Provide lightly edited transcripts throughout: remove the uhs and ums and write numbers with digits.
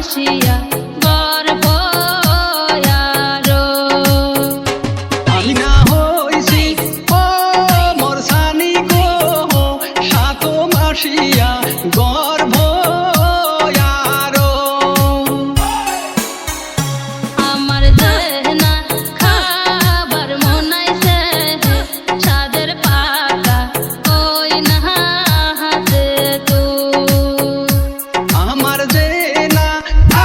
Masia গর্ভ আমি না হইছি ও মোর সানি গো সাত মাসিয়া গর্ভ আমার দেনা খাবার মনাইছে সাদের পাকা ওই না হাতে তো আমার যে না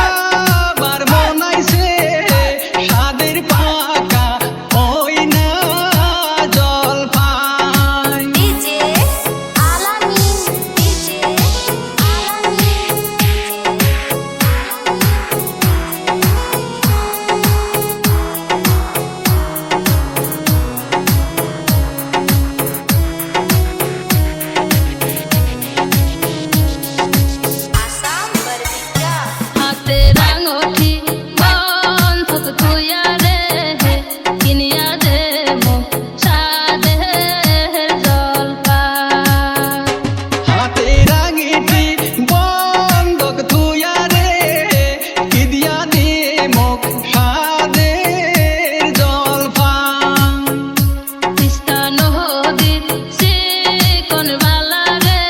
আবার মনাইছে সাদের পাকা ওই না জলপাই ডিজে আলামিন ডিজে আলামিন আসাম বরবিটা হাতে রাঙঠি বন্ধক তুইয়া রে কিনিয়া দে মুখ সাদের জলপাই হাতে রাঙিটি বন্ধক তুইয়া রে কি দিয়া দে মুখ সাদের জলপান তিস্তা নদীর চিকন বালা রে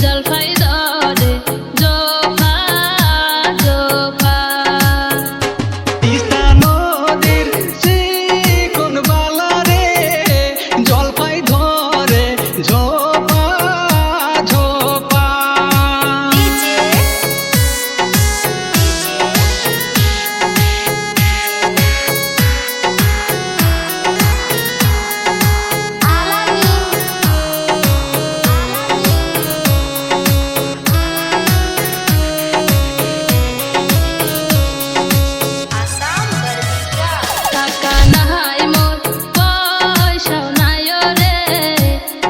জলপাই দরে জোফা জোফা তিস্তা নদীর চিকন বালা রে জলপাই ধরে ঝোপা ঝোপা ডিজে আলামিন আসাম বরবিটা টাকা নাই মোর পয়সাও নাই রে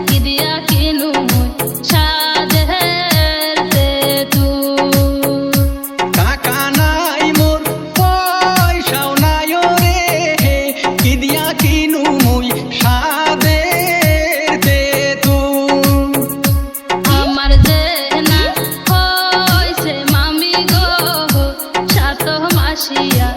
কি দিয়া কিনু মুই সাদের তেঁতুল টাকা নাই মোর পয়সাও নাই রে কি দিয়া কিনু মুই সাদের তেঁতুল আমার দেনা হইছে মামি গো সাত মাসিয়া